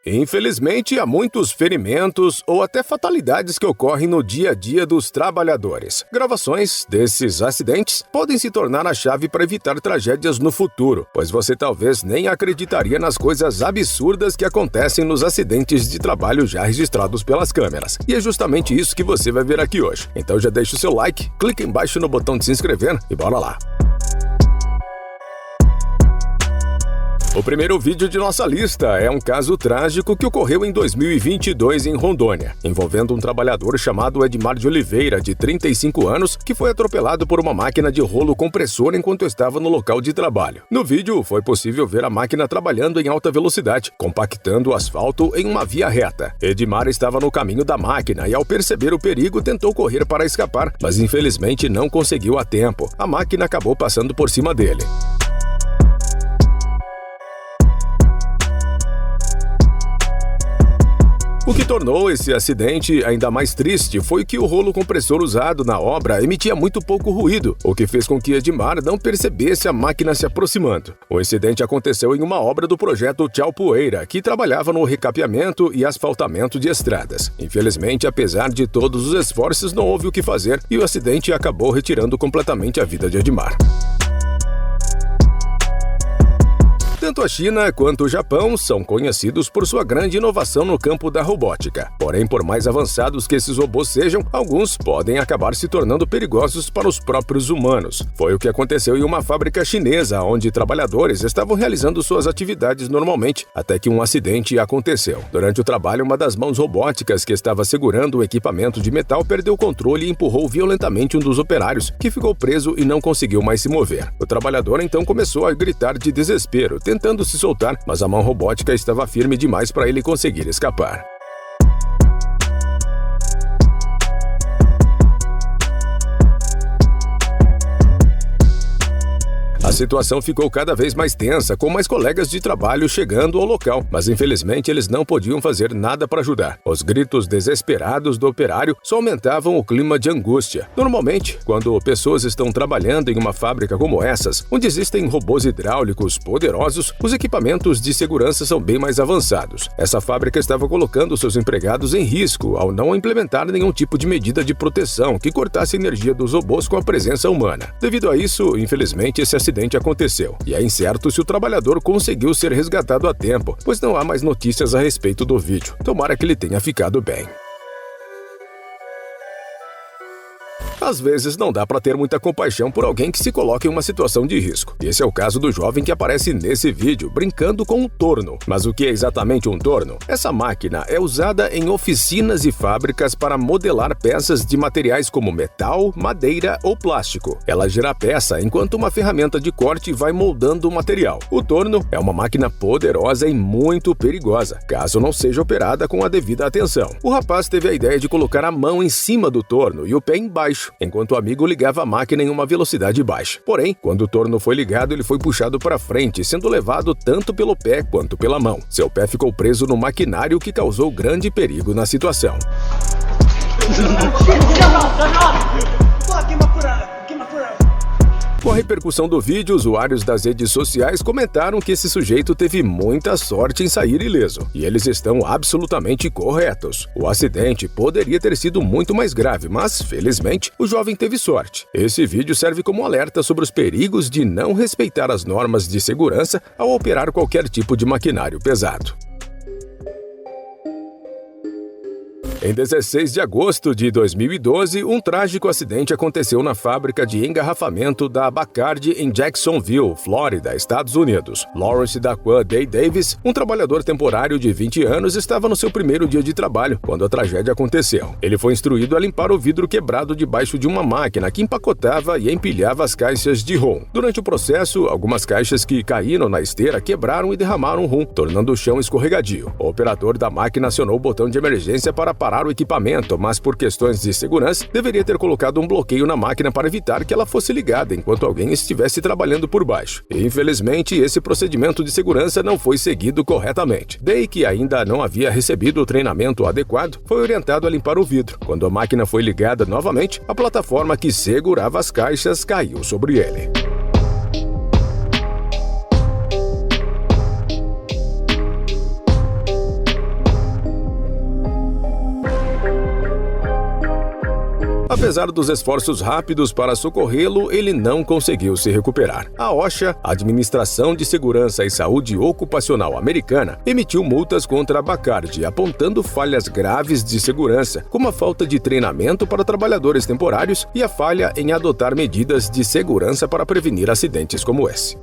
Infelizmente, há muitos ferimentos ou até fatalidades que ocorrem no dia a dia dos trabalhadores. Gravações desses acidentes podem se tornar a chave para evitar tragédias no futuro, pois você talvez nem acreditaria nas coisas absurdas que acontecem nos acidentes de trabalho já registrados pelas câmeras. E é justamente isso que você vai ver aqui hoje. Então já deixa o seu like, clica embaixo no botão de se inscrever e bora lá! O primeiro vídeo de nossa lista é um caso trágico que ocorreu em 2022 em Rondônia, envolvendo um trabalhador chamado Edmar de Oliveira, de 35 anos, que foi atropelado por uma máquina de rolo compressor enquanto estava no local de trabalho. No vídeo, foi possível ver a máquina trabalhando em alta velocidade, compactando o asfalto em uma via reta. Edmar estava no caminho da máquina e, ao perceber o perigo, tentou correr para escapar, mas infelizmente não conseguiu a tempo. A máquina acabou passando por cima dele. O que tornou esse acidente ainda mais triste foi que o rolo compressor usado na obra emitia muito pouco ruído, o que fez com que Edmar não percebesse a máquina se aproximando. O incidente aconteceu em uma obra do projeto Tchau Poeira, que trabalhava no recapeamento e asfaltamento de estradas. Infelizmente, apesar de todos os esforços, não houve o que fazer e o acidente acabou retirando completamente a vida de Edmar. Tanto a China quanto o Japão são conhecidos por sua grande inovação no campo da robótica. Porém, por mais avançados que esses robôs sejam, alguns podem acabar se tornando perigosos para os próprios humanos. Foi o que aconteceu em uma fábrica chinesa, onde trabalhadores estavam realizando suas atividades normalmente, até que um acidente aconteceu. Durante o trabalho, uma das mãos robóticas que estava segurando o equipamento de metal perdeu o controle e empurrou violentamente um dos operários, que ficou preso e não conseguiu mais se mover. O trabalhador então começou a gritar de desespero, tentando se soltar, mas a mão robótica estava firme demais para ele conseguir escapar. A situação ficou cada vez mais tensa, com mais colegas de trabalho chegando ao local, mas infelizmente eles não podiam fazer nada para ajudar. Os gritos desesperados do operário só aumentavam o clima de angústia. Normalmente, quando pessoas estão trabalhando em uma fábrica como essas, onde existem robôs hidráulicos poderosos, os equipamentos de segurança são bem mais avançados. Essa fábrica estava colocando seus empregados em risco ao não implementar nenhum tipo de medida de proteção que cortasse a energia dos robôs com a presença humana. Devido a isso, infelizmente, esse acidente aconteceu, e é incerto se o trabalhador conseguiu ser resgatado a tempo, pois não há mais notícias a respeito do vídeo. Tomara que ele tenha ficado bem. Às vezes não dá para ter muita compaixão por alguém que se coloca em uma situação de risco. Esse é o caso do jovem que aparece nesse vídeo, brincando com um torno. Mas o que é exatamente um torno? Essa máquina é usada em oficinas e fábricas para modelar peças de materiais como metal, madeira ou plástico. Ela gira a peça enquanto uma ferramenta de corte vai moldando o material. O torno é uma máquina poderosa e muito perigosa, caso não seja operada com a devida atenção. O rapaz teve a ideia de colocar a mão em cima do torno e o pé embaixo, enquanto o amigo ligava a máquina em uma velocidade baixa. Porém, quando o torno foi ligado, ele foi puxado para frente, sendo levado tanto pelo pé quanto pela mão. Seu pé ficou preso no maquinário, que causou grande perigo na situação. Com a repercussão do vídeo, usuários das redes sociais comentaram que esse sujeito teve muita sorte em sair ileso, e eles estão absolutamente corretos. O acidente poderia ter sido muito mais grave, mas, felizmente, o jovem teve sorte. Esse vídeo serve como alerta sobre os perigos de não respeitar as normas de segurança ao operar qualquer tipo de maquinário pesado. Em 16 de agosto de 2012, um trágico acidente aconteceu na fábrica de engarrafamento da Bacardi em Jacksonville, Flórida, Estados Unidos. Lawrence Daquan Day Davis, um trabalhador temporário de 20 anos, estava no seu primeiro dia de trabalho quando a tragédia aconteceu. Ele foi instruído a limpar o vidro quebrado debaixo de uma máquina que empacotava e empilhava as caixas de rum. Durante o processo, algumas caixas que caíram na esteira quebraram e derramaram rum, tornando o chão escorregadio. O operador da máquina acionou o botão de emergência para parar o equipamento, mas por questões de segurança, deveria ter colocado um bloqueio na máquina para evitar que ela fosse ligada enquanto alguém estivesse trabalhando por baixo. E, infelizmente, esse procedimento de segurança não foi seguido corretamente. Day, que ainda não havia recebido o treinamento adequado, foi orientado a limpar o vidro. Quando a máquina foi ligada novamente, a plataforma que segurava as caixas caiu sobre ele. Apesar dos esforços rápidos para socorrê-lo, ele não conseguiu se recuperar. A OSHA, a Administração de Segurança e Saúde Ocupacional Americana, emitiu multas contra a Bacardi, apontando falhas graves de segurança, como a falta de treinamento para trabalhadores temporários e a falha em adotar medidas de segurança para prevenir acidentes como esse.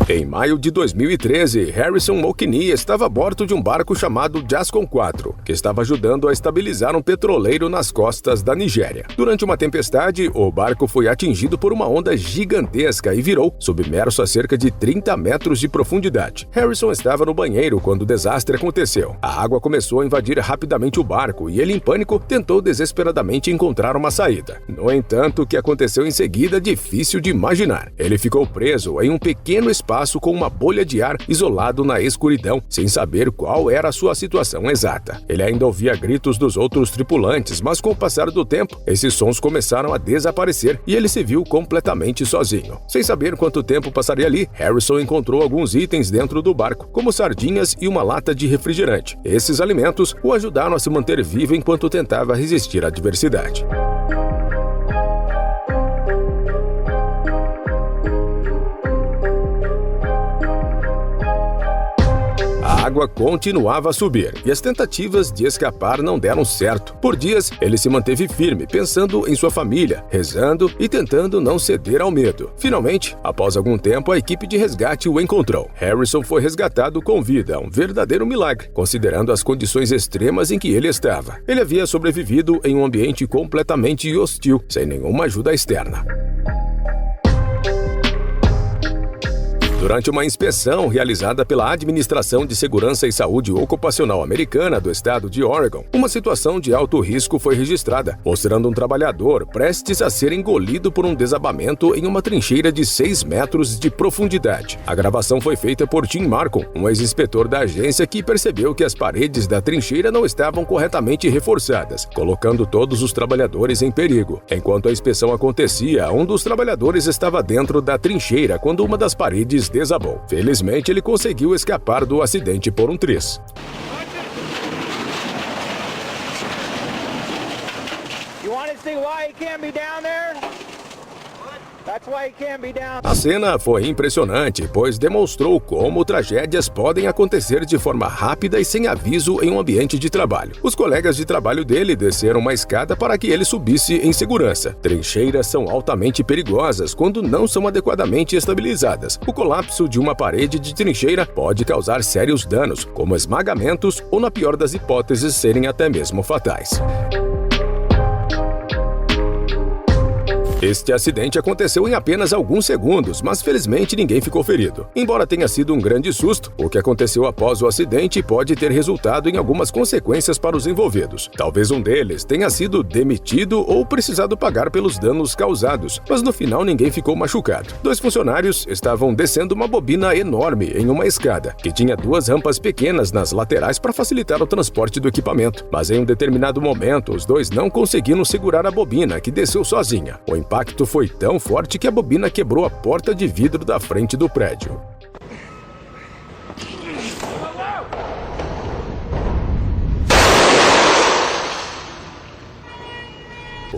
Em maio de 2013, Harrison Okini estava a bordo de um barco chamado Jascon 4, que estava ajudando a estabilizar um petroleiro nas costas da Nigéria. Durante uma tempestade, o barco foi atingido por uma onda gigantesca e virou, submerso a cerca de 30 metros de profundidade. Harrison estava no banheiro quando o desastre aconteceu. A água começou a invadir rapidamente o barco e ele, em pânico, tentou desesperadamente encontrar uma saída. No entanto, o que aconteceu em seguida é difícil de imaginar. Ele ficou preso em um pequeno espaço com uma bolha de ar isolado na escuridão, sem saber qual era a sua situação exata. Ele ainda ouvia gritos dos outros tripulantes, mas com o passar do tempo, esses sons começaram a desaparecer e ele se viu completamente sozinho. Sem saber quanto tempo passaria ali, Harrison encontrou alguns itens dentro do barco, como sardinhas e uma lata de refrigerante. Esses alimentos o ajudaram a se manter vivo enquanto tentava resistir à adversidade. A água continuava a subir e as tentativas de escapar não deram certo. Por dias, ele se manteve firme, pensando em sua família, rezando e tentando não ceder ao medo. Finalmente, após algum tempo, a equipe de resgate o encontrou. Harrison foi resgatado com vida, um verdadeiro milagre, considerando as condições extremas em que ele estava. Ele havia sobrevivido em um ambiente completamente hostil, sem nenhuma ajuda externa. Durante uma inspeção realizada pela Administração de Segurança e Saúde Ocupacional Americana do estado de Oregon, uma situação de alto risco foi registrada, mostrando um trabalhador prestes a ser engolido por um desabamento em uma trincheira de 6 metros de profundidade. A gravação foi feita por Tim Marcon, um ex-inspetor da agência que percebeu que as paredes da trincheira não estavam corretamente reforçadas, colocando todos os trabalhadores em perigo. Enquanto a inspeção acontecia, um dos trabalhadores estava dentro da trincheira quando uma das paredes desabou. Felizmente, ele conseguiu escapar do acidente por um triz. A cena foi impressionante, pois demonstrou como tragédias podem acontecer de forma rápida e sem aviso em um ambiente de trabalho. Os colegas de trabalho dele desceram uma escada para que ele subisse em segurança. Trincheiras são altamente perigosas quando não são adequadamente estabilizadas. O colapso de uma parede de trincheira pode causar sérios danos, como esmagamentos ou, na pior das hipóteses, serem até mesmo fatais. Este acidente aconteceu em apenas alguns segundos, mas felizmente ninguém ficou ferido. Embora tenha sido um grande susto, o que aconteceu após o acidente pode ter resultado em algumas consequências para os envolvidos. Talvez um deles tenha sido demitido ou precisado pagar pelos danos causados, mas no final ninguém ficou machucado. 2 funcionários estavam descendo uma bobina enorme em uma escada, que tinha 2 rampas pequenas nas laterais para facilitar o transporte do equipamento. Mas em um determinado momento, os 2 não conseguiram segurar a bobina, que desceu sozinha. O impacto foi tão forte que a bobina quebrou a porta de vidro da frente do prédio.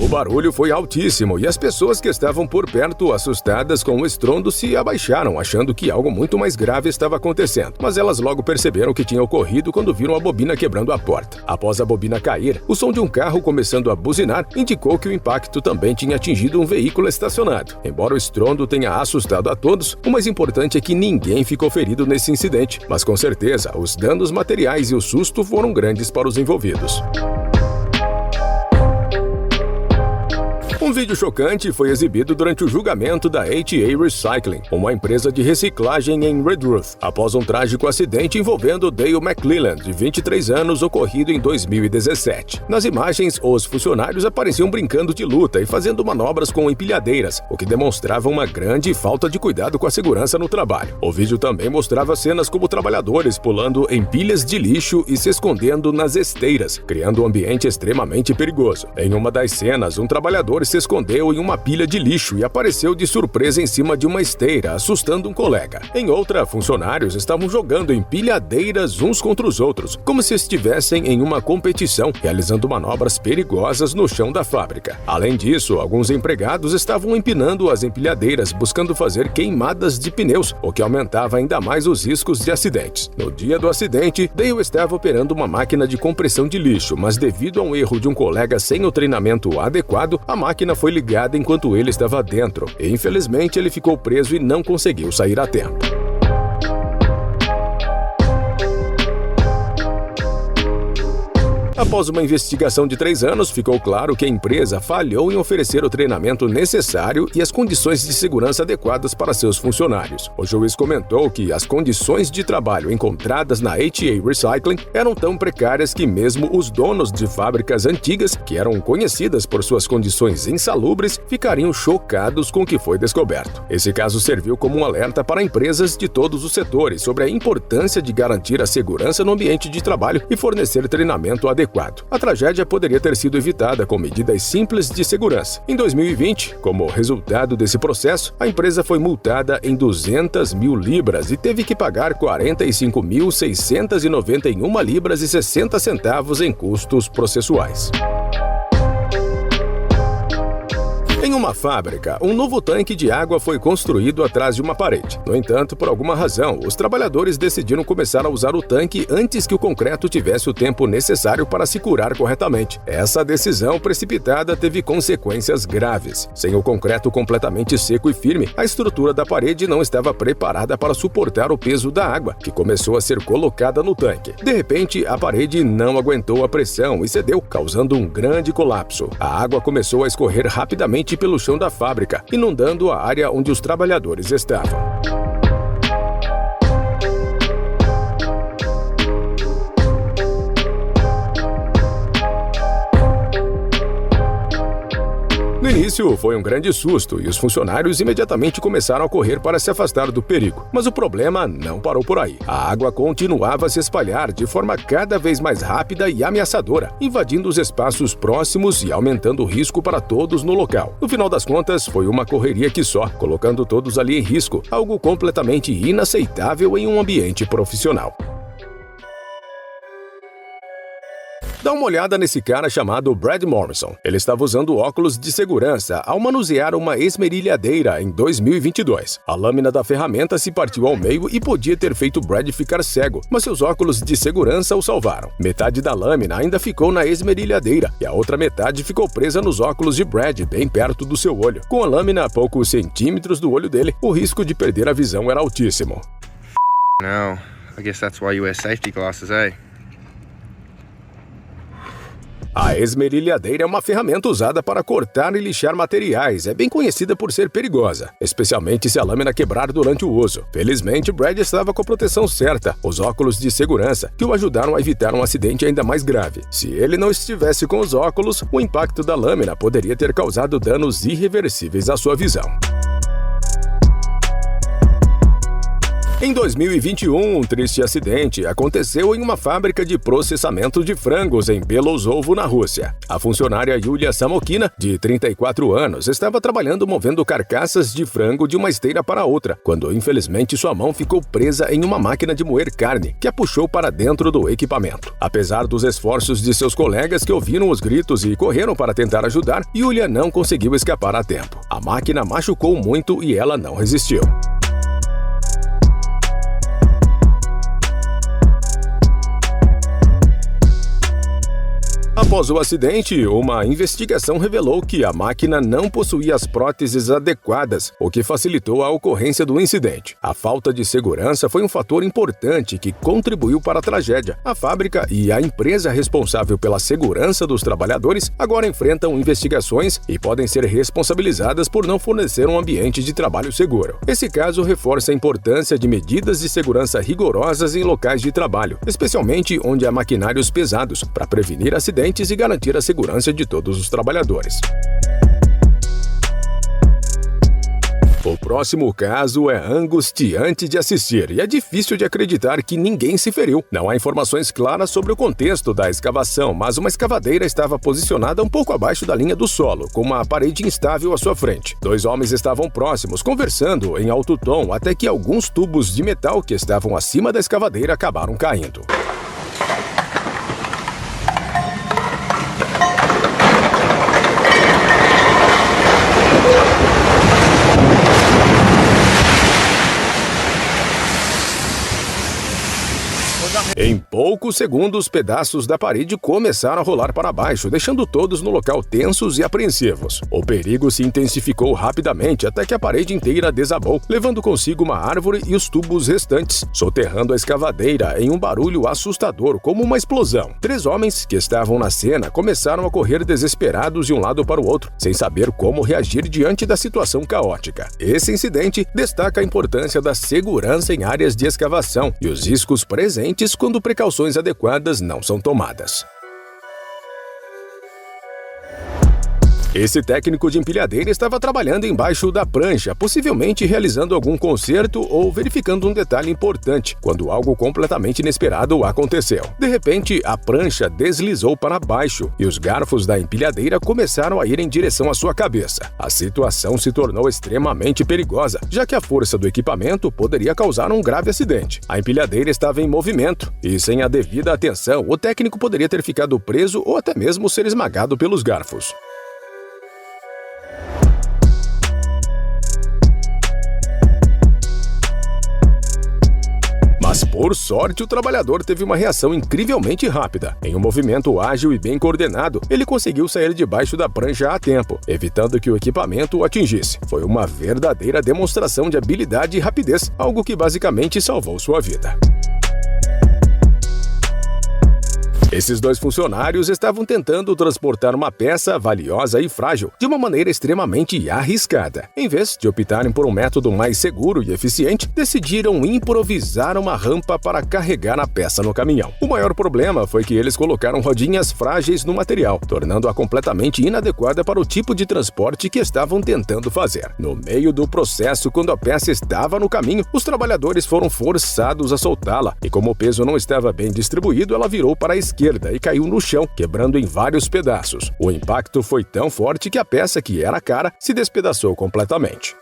O barulho foi altíssimo e as pessoas que estavam por perto, assustadas com o estrondo, se abaixaram, achando que algo muito mais grave estava acontecendo. Mas elas logo perceberam o que tinha ocorrido quando viram a bobina quebrando a porta. Após a bobina cair, o som de um carro começando a buzinar indicou que o impacto também tinha atingido um veículo estacionado. Embora o estrondo tenha assustado a todos, o mais importante é que ninguém ficou ferido nesse incidente. Mas com certeza, os danos materiais e o susto foram grandes para os envolvidos. Um vídeo chocante foi exibido durante o julgamento da ATA Recycling, uma empresa de reciclagem em Redruth, após um trágico acidente envolvendo Dale McClelland, de 23 anos, ocorrido em 2017. Nas imagens, os funcionários apareciam brincando de luta e fazendo manobras com empilhadeiras, o que demonstrava uma grande falta de cuidado com a segurança no trabalho. O vídeo também mostrava cenas como trabalhadores pulando em pilhas de lixo e se escondendo nas esteiras, criando um ambiente extremamente perigoso. Em uma das cenas, um trabalhador se escondeu em uma pilha de lixo e apareceu de surpresa em cima de uma esteira, assustando um colega. Em outra, funcionários estavam jogando empilhadeiras uns contra os outros, como se estivessem em uma competição, realizando manobras perigosas no chão da fábrica. Além disso, alguns empregados estavam empinando as empilhadeiras, buscando fazer queimadas de pneus, o que aumentava ainda mais os riscos de acidentes. No dia do acidente, Dale estava operando uma máquina de compressão de lixo, mas devido a um erro de um colega sem o treinamento adequado, a máquina foi ligada enquanto ele estava dentro, e infelizmente ele ficou preso e não conseguiu sair a tempo. Após uma investigação de 3 anos, ficou claro que a empresa falhou em oferecer o treinamento necessário e as condições de segurança adequadas para seus funcionários. O juiz comentou que as condições de trabalho encontradas na HA Recycling eram tão precárias que mesmo os donos de fábricas antigas, que eram conhecidas por suas condições insalubres, ficariam chocados com o que foi descoberto. Esse caso serviu como um alerta para empresas de todos os setores sobre a importância de garantir a segurança no ambiente de trabalho e fornecer treinamento adequado. A tragédia poderia ter sido evitada com medidas simples de segurança. Em 2020, como resultado desse processo, a empresa foi multada em 200 mil libras e teve que pagar 45.691 libras e 60 centavos em custos processuais. Em uma fábrica, um novo tanque de água foi construído atrás de uma parede. No entanto, por alguma razão, os trabalhadores decidiram começar a usar o tanque antes que o concreto tivesse o tempo necessário para se curar corretamente. Essa decisão precipitada teve consequências graves. Sem o concreto completamente seco e firme, a estrutura da parede não estava preparada para suportar o peso da água, que começou a ser colocada no tanque. De repente, a parede não aguentou a pressão e cedeu, causando um grande colapso. A água começou a escorrer rapidamente pelo chão da fábrica, inundando a área onde os trabalhadores estavam. No início, foi um grande susto e os funcionários imediatamente começaram a correr para se afastar do perigo. Mas o problema não parou por aí. A água continuava a se espalhar de forma cada vez mais rápida e ameaçadora, invadindo os espaços próximos e aumentando o risco para todos no local. No final das contas, foi uma correria que só, colocando todos ali em risco, algo completamente inaceitável em um ambiente profissional. Dá uma olhada nesse cara chamado Brad Morrison. Ele estava usando óculos de segurança ao manusear uma esmerilhadeira em 2022. A lâmina da ferramenta se partiu ao meio e podia ter feito Brad ficar cego, mas seus óculos de segurança o salvaram. Metade da lâmina ainda ficou na esmerilhadeira e a outra metade ficou presa nos óculos de Brad, bem perto do seu olho. Com a lâmina a poucos centímetros do olho dele, o risco de perder a visão era altíssimo. No, I guess that's why you wear safety glasses, eh? A esmerilhadeira é uma ferramenta usada para cortar e lixar materiais. É bem conhecida por ser perigosa, especialmente se a lâmina quebrar durante o uso. Felizmente, Brad estava com a proteção certa, os óculos de segurança, que o ajudaram a evitar um acidente ainda mais grave. Se ele não estivesse com os óculos, o impacto da lâmina poderia ter causado danos irreversíveis à sua visão. Em 2021, um triste acidente aconteceu em uma fábrica de processamento de frangos em Belozovo, na Rússia. A funcionária Yulia Samokina, de 34 anos, estava trabalhando movendo carcaças de frango de uma esteira para outra, quando infelizmente sua mão ficou presa em uma máquina de moer carne, que a puxou para dentro do equipamento. Apesar dos esforços de seus colegas que ouviram os gritos e correram para tentar ajudar, Yulia não conseguiu escapar a tempo. A máquina machucou muito e ela não resistiu. Após o acidente, uma investigação revelou que a máquina não possuía as próteses adequadas, o que facilitou a ocorrência do incidente. A falta de segurança foi um fator importante que contribuiu para a tragédia. A fábrica e a empresa responsável pela segurança dos trabalhadores agora enfrentam investigações e podem ser responsabilizadas por não fornecer um ambiente de trabalho seguro. Esse caso reforça a importância de medidas de segurança rigorosas em locais de trabalho, especialmente onde há maquinários pesados, para prevenir acidentes e garantir a segurança de todos os trabalhadores. O próximo caso é angustiante de assistir e é difícil de acreditar que ninguém se feriu. Não há informações claras sobre o contexto da escavação, mas uma escavadeira estava posicionada um pouco abaixo da linha do solo, com uma parede instável à sua frente. 2 homens estavam próximos, conversando em alto tom, até que alguns tubos de metal que estavam acima da escavadeira acabaram caindo. Em poucos segundos, pedaços da parede começaram a rolar para baixo, deixando todos no local tensos e apreensivos. O perigo se intensificou rapidamente até que a parede inteira desabou, levando consigo uma árvore e os tubos restantes, soterrando a escavadeira em um barulho assustador como uma explosão. 3 homens que estavam na cena começaram a correr desesperados de um lado para o outro, sem saber como reagir diante da situação caótica. Esse incidente destaca a importância da segurança em áreas de escavação e os riscos presentes quando precauções adequadas não são tomadas. Esse técnico de empilhadeira estava trabalhando embaixo da prancha, possivelmente realizando algum conserto ou verificando um detalhe importante, quando algo completamente inesperado aconteceu. De repente, a prancha deslizou para baixo e os garfos da empilhadeira começaram a ir em direção à sua cabeça. A situação se tornou extremamente perigosa, já que a força do equipamento poderia causar um grave acidente. A empilhadeira estava em movimento e, sem a devida atenção, o técnico poderia ter ficado preso ou até mesmo ser esmagado pelos garfos. Mas, por sorte, o trabalhador teve uma reação incrivelmente rápida. Em um movimento ágil e bem coordenado, ele conseguiu sair debaixo da prancha a tempo, evitando que o equipamento o atingisse. Foi uma verdadeira demonstração de habilidade e rapidez, algo que basicamente salvou sua vida. Esses 2 funcionários estavam tentando transportar uma peça valiosa e frágil de uma maneira extremamente arriscada. Em vez de optarem por um método mais seguro e eficiente, decidiram improvisar uma rampa para carregar a peça no caminhão. O maior problema foi que eles colocaram rodinhas frágeis no material, tornando-a completamente inadequada para o tipo de transporte que estavam tentando fazer. No meio do processo, quando a peça estava no caminho, os trabalhadores foram forçados a soltá-la, e como o peso não estava bem distribuído, ela virou para a esquerda e caiu no chão, quebrando em vários pedaços. O impacto foi tão forte que a peça, que era cara, se despedaçou completamente.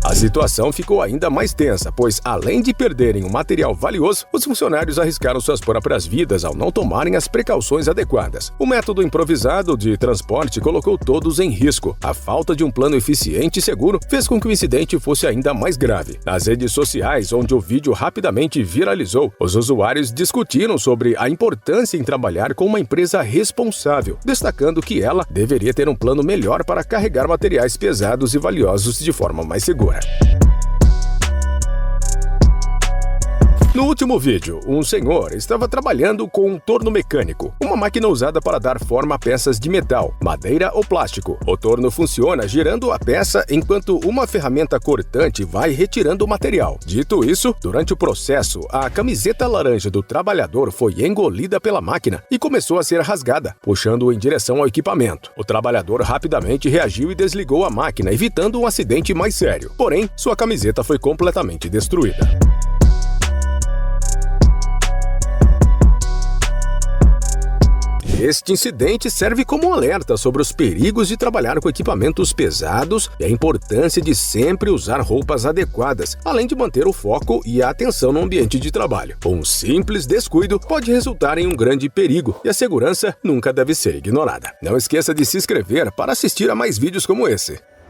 A situação ficou ainda mais tensa, pois, além de perderem um material valioso, os funcionários arriscaram suas próprias vidas ao não tomarem as precauções adequadas. O método improvisado de transporte colocou todos em risco. A falta de um plano eficiente e seguro fez com que o incidente fosse ainda mais grave. Nas redes sociais, onde o vídeo rapidamente viralizou, os usuários discutiram sobre a importância em trabalhar com uma empresa responsável, destacando que ela deveria ter um plano melhor para carregar materiais pesados e valiosos de forma mais segura. No último vídeo, um senhor estava trabalhando com um torno mecânico, uma máquina usada para dar forma a peças de metal, madeira ou plástico. O torno funciona girando a peça enquanto uma ferramenta cortante vai retirando o material. Dito isso, durante o processo, a camiseta laranja do trabalhador foi engolida pela máquina e começou a ser rasgada, puxando-o em direção ao equipamento. O trabalhador rapidamente reagiu e desligou a máquina, evitando um acidente mais sério. Porém, sua camiseta foi completamente destruída. Este incidente serve como um alerta sobre os perigos de trabalhar com equipamentos pesados e a importância de sempre usar roupas adequadas, além de manter o foco e a atenção no ambiente de trabalho. Um simples descuido pode resultar em um grande perigo e a segurança nunca deve ser ignorada. Não esqueça de se inscrever para assistir a mais vídeos como esse.